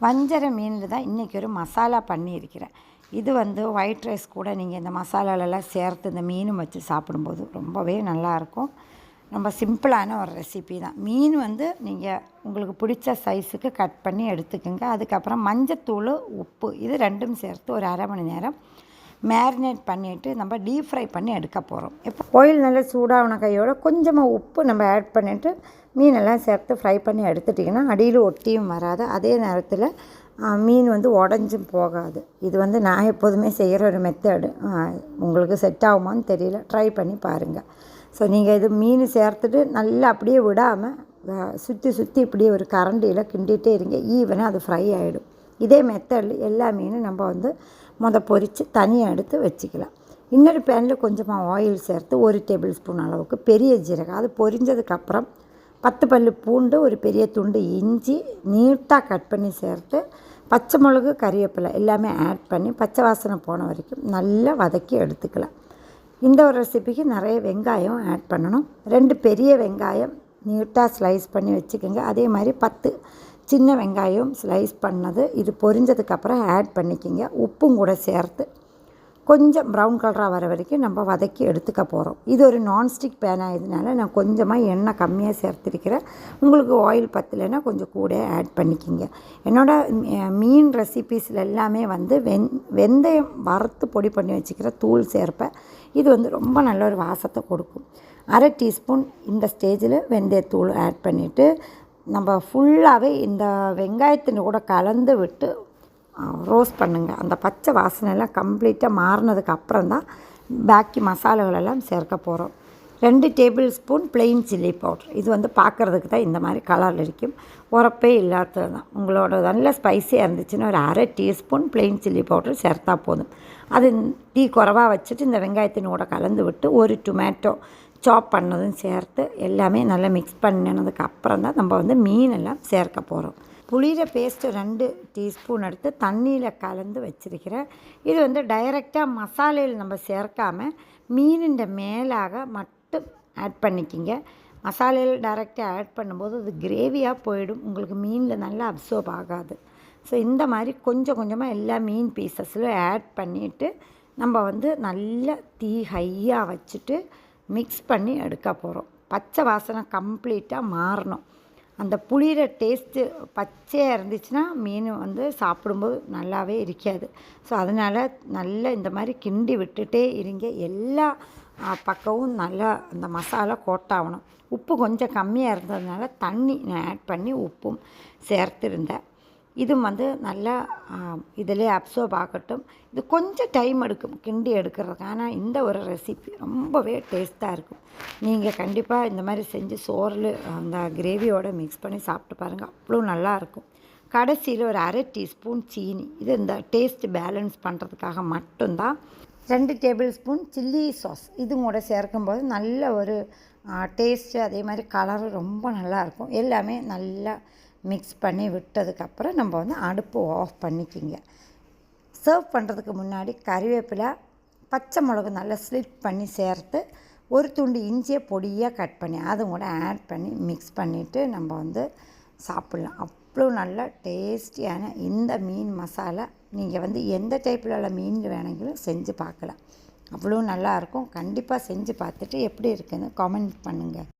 வஞ்சர மீனில் தான் இன்றைக்கி ஒரு மசாலா பண்ணியிருக்கிறேன். இது ஒயிட் ரைஸ் கூட நீங்கள் இந்த மசாலாலெல்லாம் சேர்த்து இந்த மீனும் வச்சு சாப்பிடும்போது ரொம்பவே நல்லாயிருக்கும். ரொம்ப சிம்பிளான ஒரு ரெசிபி தான். மீன் நீங்கள் உங்களுக்கு பிடிச்ச சைஸுக்கு கட் பண்ணி எடுத்துக்கோங்க. அதுக்கப்புறம் மஞ்சத்தூள், உப்பு இது ரெண்டும் சேர்த்து ஒரு அரை மணி நேரம் மேரினேட் பண்ணிவிட்டு நம்ம டீப் ஃப்ரை பண்ணி எடுக்க போகிறோம். இப்போ ஆயில் நல்லா சூடான கையோட கொஞ்சமாக உப்பு நம்ம ஆட் பண்ணிவிட்டு மீனெல்லாம் சேர்த்து ஃப்ரை பண்ணி எடுத்துட்டிங்கன்னா அடியில் ஒட்டியும் வராது. அதே நேரத்தில் மீன் உடஞ்சும் போகாது. இது நான் எப்போதுமே செய்கிற ஒரு மெத்தடு. உங்களுக்கு செட் ஆகுமான்னு தெரியல, ட்ரை பண்ணி பாருங்கள். ஸோ நீங்கள் இது மீன் சேர்த்துட்டு நல்லா அப்படியே விடாமல் சுற்றி இப்படியே ஒரு கரண்டியில் கிண்டிகிட்டே இருங்க. ஈவனாக அது ஃப்ரை ஆகிடும். இதே மெத்தடில் எல்லா மீனும் நம்ம பொரித்து தனியாக எடுத்து வச்சுக்கலாம். இன்னொரு பேனில் கொஞ்சமாக ஆயில் சேர்த்து 1 டேபிள் ஸ்பூன் அளவுக்கு பெரிய ஜீரகம், அது பொரிஞ்சதுக்கப்புறம் 10 பல்லு பூண்டு, ஒரு பெரிய துண்டு இஞ்சி நீட்டாக கட் பண்ணி சேர்த்து பச்சை மிளகு, கறிவேப்பிலை எல்லாமே ஆட் பண்ணி பச்சை வாசனை போன வரைக்கும் நல்லா வதக்கி எடுத்துக்கலாம். இந்த ஒரு ரெசிபிக்கு நிறைய வெங்காயம் ஆட் பண்ணணும். 2 பெரிய வெங்காயம் நீட்டாக ஸ்லைஸ் பண்ணி வச்சுக்கோங்க. அதே மாதிரி 10 சின்ன வெங்காயம் ஸ்லைஸ் பண்ணது இது பொரிஞ்சதுக்கப்புறம் ஆட் பண்ணிக்கோங்க. உப்பும் கூட சேர்த்து கொஞ்சம் ப்ரௌன் கலராக வர வரைக்கும் நம்ம வதக்கி எடுத்துக்க போகிறோம். இது ஒரு நான்ஸ்டிக் பேன் ஆகியதுனால நான் கொஞ்சமாக எண்ணெய் கம்மியாக சேர்த்துருக்கிறேன். உங்களுக்கு ஆயில் பத்தலைன்னா கொஞ்சம் கூட ஆட் பண்ணிக்கிங்க. என்னோடய மீன் ரெசிபீஸில் எல்லாமே வெந்தயம் வறுத்து பொடி பண்ணி வச்சுக்கிற தூள் சேர்ப்பேன். இது ரொம்ப நல்ல ஒரு வாசத்தை கொடுக்கும். அரை டீஸ்பூன் இந்த ஸ்டேஜில் வெந்தயத்தூள் ஆட் பண்ணிவிட்டு நம்ம ஃபுல்லாகவே இந்த வெங்காயத்தின் கூட கலந்து விட்டு ரோஸ்ட் பண்ணுங்கள். அந்த பச்சை வாசனையெல்லாம் கம்ப்ளீட்டாக மாறினதுக்கு அப்புறம் தான் பாக்கி மசாலாகளெல்லாம் சேர்க்க போகிறோம். 2 table spoon plain chilli powder. இது பார்க்குறதுக்கு தான் இந்த மாதிரி கலரில் இருக்கும். உரப்பே இல்லாதது தான். உங்களோட நல்ல ஸ்பைஸியாக இருந்துச்சுன்னா ஒரு அரை டீஸ்பூன் ப்ளெயின் சில்லி பவுட்ரு சேர்த்தா போதும். அது டீ குறைவாக வச்சுட்டு இந்த வெங்காயத்தின் கூட கலந்து விட்டு ஒரு டொமேட்டோ சாப் பண்ணதும் சேர்த்து எல்லாமே நல்லா மிக்ஸ் பண்ணினதுக்கு அப்புறம் தான் நம்ம மீனெல்லாம் சேர்க்க போகிறோம். புளியிற பேஸ்ட்டு 2 டீஸ்பூன் எடுத்து தண்ணியில் கலந்து வச்சுருக்கிறேன். இது டைரெக்டாக மசாலையில் நம்ம சேர்க்காமல் மீனின் மேலாக மட்டும் ஆட் பண்ணிக்கிங்க. மசாலையில் டைரெக்டாக ஆட் பண்ணும்போது அது கிரேவியாக போயிடும். உங்களுக்கு மீனில் நல்லா அப்சர்வ் ஆகாது. ஸோ இந்த மாதிரி கொஞ்சம் கொஞ்சமாக எல்லா மீன் பீசஸ்லையும் ஆட் பண்ணிவிட்டு நம்ம நல்லா தீ ஹையாக வச்சுட்டு மிக்ஸ் பண்ணி எடுக்க போகிறோம். பச்சை வாசனை கம்ப்ளீட்டாக மாறணும். அந்த புளியிற டேஸ்ட்டு பச்சையாக இருந்துச்சுன்னா மீன் சாப்பிடும்போது நல்லாவே இருக்காது. ஸோ அதனால் நல்லா இந்த மாதிரி கிண்டி விட்டுட்டே இருங்க. எல்லா பக்கமும் நல்லா அந்த மசாலா கோட்டாகணும். உப்பு கொஞ்சம் கம்மியாக இருந்ததுனால தண்ணி நான் ஆட் பண்ணி உப்பும் சேர்த்துருந்தேன். இதுவும் நல்லா இதிலே அப்சர்வ் ஆகட்டும். இது கொஞ்சம் டைம் எடுக்கும் கிண்டி எடுக்கிறதுக்கு. ஆனால் இந்த ஒரு ரெசிபி ரொம்பவே டேஸ்ட்டாக இருக்கும். நீங்கள் கண்டிப்பாக இந்த மாதிரி செஞ்சு சோறில் அந்த கிரேவியோடு மிக்ஸ் பண்ணி சாப்பிட்டு பாருங்கள். அவ்வளோ நல்லாயிருக்கும். கடைசியில் ஒரு அரை டீஸ்பூன் சீனி, இது இந்த டேஸ்ட் பேலன்ஸ் பண்ணுறதுக்காக மட்டும்தான். 2 டேபிள் ஸ்பூன் சில்லி சாஸ் இதுவும் கூட சேர்க்கும்போது நல்ல ஒரு டேஸ்ட்டு, அதே மாதிரி கலரு ரொம்ப நல்லாயிருக்கும். எல்லாமே நல்லா மிக்ஸ் பண்ணி விட்டதுக்கப்புறம் நம்ம அடுப்பு ஆஃப் பண்ணிக்கிங்க. சர்வ் பண்ணுறதுக்கு முன்னாடி கறிவேப்பிலை, பச்சை மிளகு நல்லா ஸ்லிட் பண்ணி சேர்த்து ஒரு துண்டு இஞ்சியை பொடியாக கட் பண்ணி அதுவும் கூட ஆட் பண்ணி மிக்ஸ் பண்ணிவிட்டு நம்ம சாப்பிட்லாம். அவ்வளோ நல்ல டேஸ்டியான இந்த மீன் மசாலா நீங்கள் எந்த டைப்பில் உள்ள மீன் வேணுங்களும் செஞ்சு பார்க்கலாம். அவ்வளோ நல்லாயிருக்கும். கண்டிப்பாக செஞ்சு பார்த்துட்டு எப்படி இருக்குதுன்னு கமெண்ட் பண்ணுங்கள்.